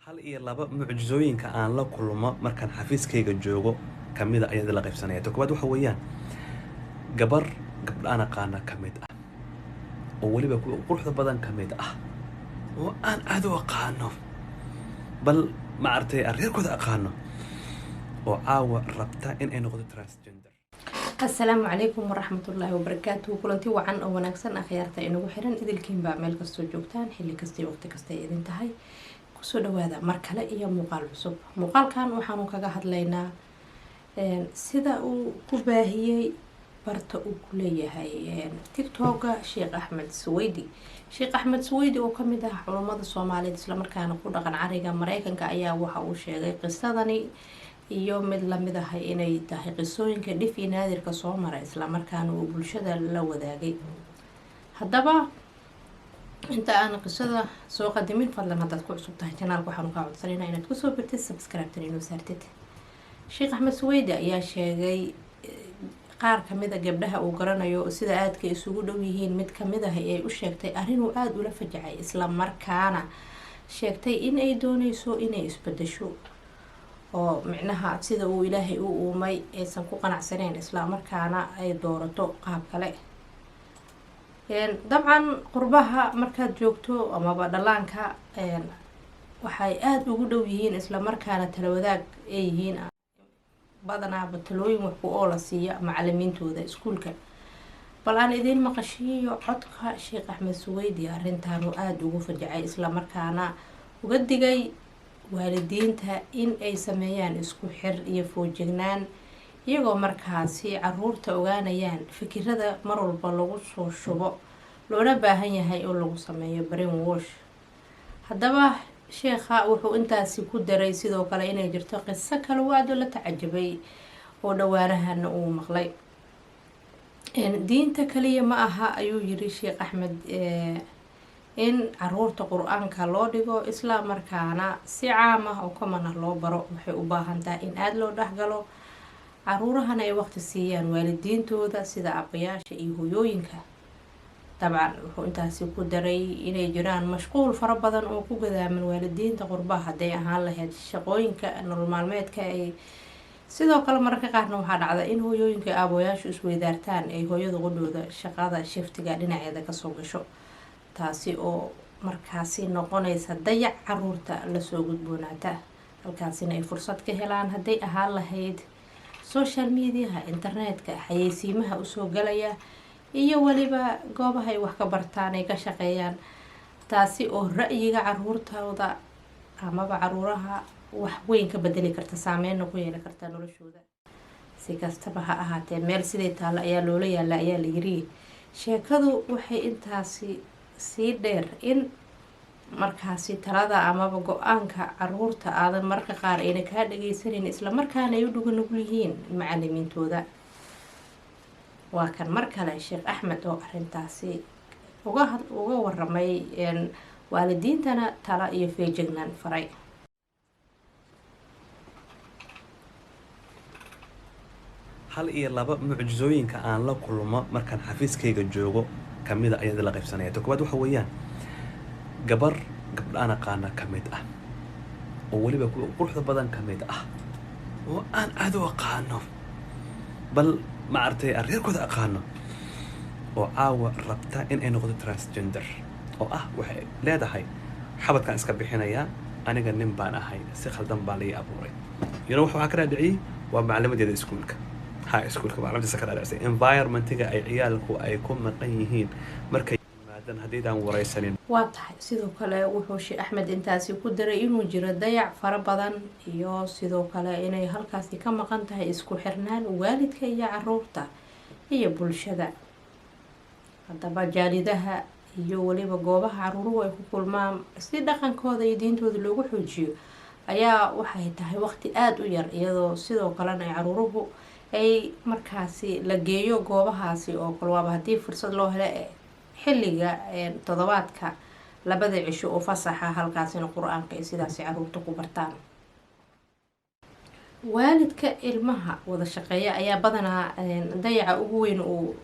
hal iyo laba mucjisooyinka aan la kulmo markaan xafiiskayga joogo kamida ayada la qaybsanaya. Koowaad waxa weeyaan gabar gabdhaan aqaana kamid ah oo waliba quruxda badan kamid ah oo aan aad u aqaano bal ma artay reerkooda aqaano oo caawa rabta in ay noqoto transgender. السلام عليكم ورحمة الله وبركاته. كلنتي وعن أو نكسن أخيارتا إنه حرن إذا الكين بعمل كستو جوكتان حلي كستي وقت كستي إذا انتهي كسو هذا مركلة إيا مقال عصب مقال كان وحانو كاقا هدلينا سيدا كباهي برتا كلية هاي تيك توكا شيخ أحمد سويدي. شيخ أحمد سويدي وكمده علماء الصومالية إسلام كان قدقا عريقا مريكا كأيا وحا وشيغي قصدني iyo mid lamid ah inay tahay qisooyinka dhif iyo naadirka soo maray isla markaana uu bulshada la wadaagay. Haddaba inta aan qisada soo qadimin fadlan haddaad ku cusub tahay channelka waxaan ka codsanaynaa inaad ku soo birtid subscribe inuu saartid. Sheekh Axmed Suweydi ayaa sheegay qaar kamid ah gabdhaha uu garanayo sida aadka isugu dhow yihiin mid kamid ah ay u sheegtay arrin uu aad ula fajacay isla markaana sheegtay in ay doonayso inay isbedesho oo micnaha sida uu ilaahay u uumay aysan ku qanacsaneen isla markaana ay doorato qaab kale. dabcan qurbaha markaad joogto amaba dhalaanka waxay aad ugu dhow yihiin isla markaana tala wadaag ay yihiin badanaa talooyin wax ku oo la siiya macallimiintooda iskuulka. bal aan idin maqashiyo codka Sheekh Axmed Suweydi arrintan uu aad ugu fajacay isla markaana uga digay waalidiinta in ay sameeyaan isku xir iyo foojignaan iyagoo markaasi caruurta ogaanayaan fikirada mar walba lagu soo shubo loona baahan yahay oo lagu sameeyo brainwash. haddaba sheekha wuxuu intaasi ku daray sidoo kale inay jirto qiso kale oo aad la tacajabay oo dhawaanahan uu maqlay. diinta kaliya ma aha ayuu yiri Sheekh Axmed in caruurta quraanka loo dhigo isla markaana si caam ah oo kamana loo baro waxay u baahan tahay in aad loo dhaxgalo caruurahana ay waqti siiyaan waalidiintooda sida aabbayaasha iyo hooyooyinka. dabcan wuxuu intaasi ku daray inay jiraan mashquul fara badan oo ku gadaaman waalidiinta qurbaha haday ahaan lahayd shaqooyinka nolol maalmeedka ay sidoo kale mararka qaarna waxaa dhacda in hooyooyinka aabayaashu isweydaartaan ay hooyada qudhooda shaqada shiftiga dhinaceeda kasoo gasho taasi oo markaasi noqonaysa dayac caruurta lasoo gudboonaata halkaasina ay fursad ka helaan haday ahaan lahayd social mediaha internetka xayeysiimaha usoo galaya iyo waliba goobaha ay wax ka bartaan ay ka shaqeeyaan taasi oo ra'yiga caruurtooda amaba caruuraha wax weyn ka bedeli karta saameyn ku yeelan karta noloshooda. si kastaba ha ahaatee meel sidee taala ayaa loola yaala ayaa la yiri. sheekadu waxay intaasi sii dheer in markaasi talada amaba go-aanka caruurta aadan marka qaar ayna kaa dhageysanin isla markaana ay u dhuga nugul yihiin macallimiintooda. waa kan mar kale Sheekh Axmed oo arrintaasi uga waramay waalidiintana tala iyo feejignaan faray. hal iyo laba mucjisooyinka aan la kulmo markaan xafiiskayga joogo kamida ayada la qaybsanaya. Koowaad waxa weeyaan gabar gabdhaan aqaana kamid ah oo waliba quruxda badan kamid ah oo aan aad u aqaano bal ma artay reerkooda aqaano oo caawa rabta in ay noqoto transgender oo waxay leedahay xabadkan iska bixinaya aniga nin baan ahay si khaldan baa la abuuray. waxa ka raadiciyay waa macallimiinta iskuulka iskuulka macallimiinta ka raadicay environment-ga ay ciyaalku ay ku maqan yihiin markay yimaadaan hadaydan wareysanin. waa tahay sidoo kale wuxuu Sheekh Axmed intaasi ku daray inuu jiro dayac fara badan iyo sidoo kale inay halkaasi ka maqan tahay isku xirnaan waalidka iyo caruurta iyo bulshada. haddaba jaalidaha iyo waliba goobaha caruuruhu ay ku kulmaan si dhaqankooda iyo diintooda loogu xoojiyo ayaa waxay tahay waqti aad u yar iyadoo sidoo kalena ay caruuruhu ay markaasi la geeyo goobahaasi oo kale waaba haddii fursad loo helo xilliga toddobaadka labada cisho oo fasaxa halkaasina quraanka ay sidaasi caruurta ku bartaan. waalidka ilmaha wada shaqeeya ayaa badanaa dayaca ugu weyn uu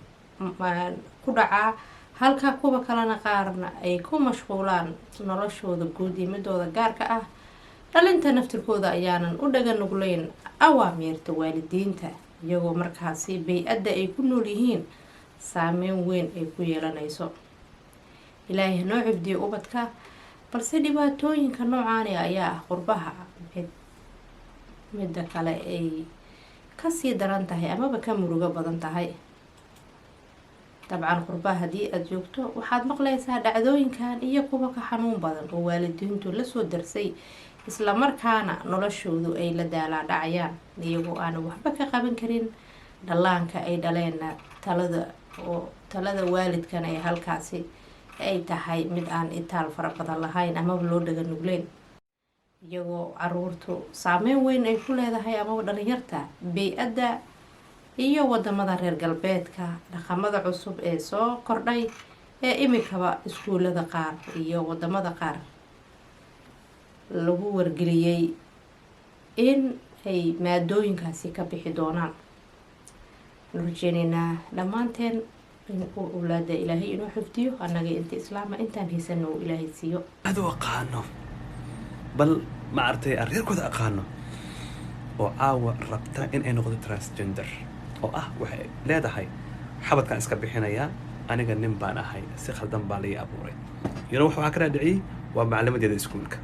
ku dhacaa, halka kuwa kalena qaarna ay ku mashquulaan noloshooda guud iyo midooda gaarka ah. dhalinta naftirkooda ayaanan u dhaga nugleyn awaamiirta waalidiinta, iyagoo markaasi bay-adda ay ku nool yihiin saameyn weyn ay ku yeelanayso. ilaahay noo cibdiyo ubadka, balse dhibaatooyinka noocaani ayaa ah qurbaha midda kale ay kasii daran tahay amaba ka murugo badan tahay. dabcan qurbaha haddii aada joogto waxaad maqlaysaa dhacdooyinkan iyo kuwa ka xanuun badan oo waalidiintu lasoo darsay, islamarkaana noloshoodu ay la daalaa dhacayaan iyagoo aan waxba ka qaban karin dhallaanka ay dhaleenna. talada waalidkana ee halkaasi ay tahay mid aan itaal fara badan lahayn amaba loo dhaga nugleyn, iyagoo caruurtu saameyn weyn ay ku leedahay amaba dhalinyarta bay-adda iyo wadamada reer galbeedka, dhaqamada cusub ee soo kordhay ee imikaba iskuulada qaar iyo wadamada qaar lagu wargeliyey in ay maadooyinkaasi ka bixi doonaan. nurjeenina dhammaanteen in uu awlaada ilaahay inuu xifdiyo, annaga inta islaama intaan haysano uu ilaahay siiyo. aad u aqaano bal ma artay reerkooda aqaano oo caawa rabta in ay noqdo transgender, oo ah waxay leedahay xabadkaan iska bixinayaa, aniga nin baan ahay, si khaldan baa lai abuuray. waxaa ka dhaadhiciyey waa maclimadeeda iskuulka,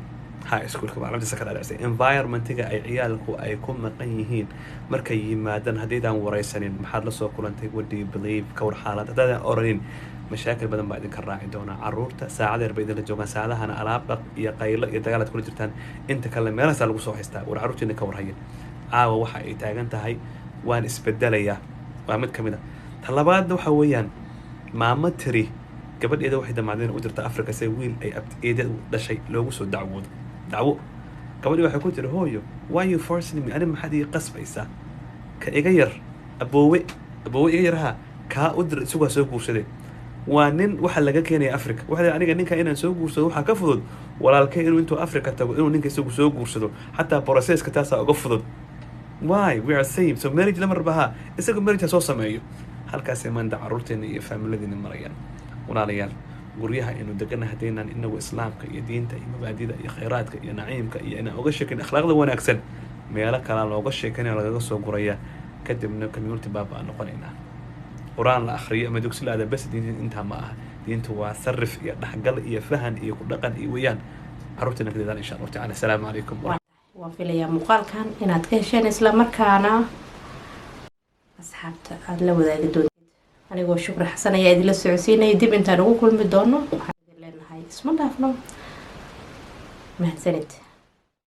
high schoolka maclimadisa ka dhaadhicisay environmentiga ay ciyaalku ay ku maqan yihiin markay yimaadaan. haddaydaan waraysanin maxaad lasoo kulantay, what do you believe, ka war xaalad haddaadaan oranin mashaakil badan baa idinka raaci doonaa. caruurta saacadeer bay idinla joogaan, saacadahana alaab dhaq iyo qaylo iyo dagaalaad kula jirtaan, inta kale meelahaasaa lagu soo haystaa. war caruurtiina ka warhayan. caawa waxa ay taagan tahay waan isbedelayaa, waa mid ka mid a. talabaadna waxa weeyaan maamo tiri gabadheeda waxay damacdeen u jirta Afrika si wiil ay eedad dhashay loogu soo dacwo gabadhi waxay ku tiri hooyo, why you forcing me, ani maxaad ii qasbaysaa, ka iga yar aboowe iga yarha kaa u dir isugaa soo guursaday. waa nin waxa laga keenaya Afrika. waxa aniga ninka inaan soo guursado waxa ka fudud walaalkay inuu intuu Afrika tago inuu ninka isagu soo guursado, xataa processka taasa uga fudud. why we are same, so marriage lama rabaha isagu marriage soo sameeyo. halkaas maanta caruurteena iyo familiadeena marayaan. walaalayaal guryaha inuu degana hadeynaan inagu islaamka iyo diinta iyo mabaadida iyo khayraadka iyo naciimka iyo inaan uga sheekin akhlaaqda wanaagsan meelo kale looga sheekanaya lagaga soo guraya, kadibna community baaba aan noqonaynaa. quraan la akhriyo ama dugsi la aada bas diinta intaa ma aha. diintu waa sarif iyo dhaxgal iyo fahan iyo ku dhaqan iyo wayaan. caruurteena kadidaan insha Allah ta'ala. Assalaamu alaykum. waan filayaa muuqaalkan inaad ka hesheen, isla markaana asxaabta aad la wadaagi doonto. anigoo shukri xasan ayaa idinla socodsiinaya. dib intaan ugu kulmi doono waxaan idin leenahay isma dhaafno. mahadsanid.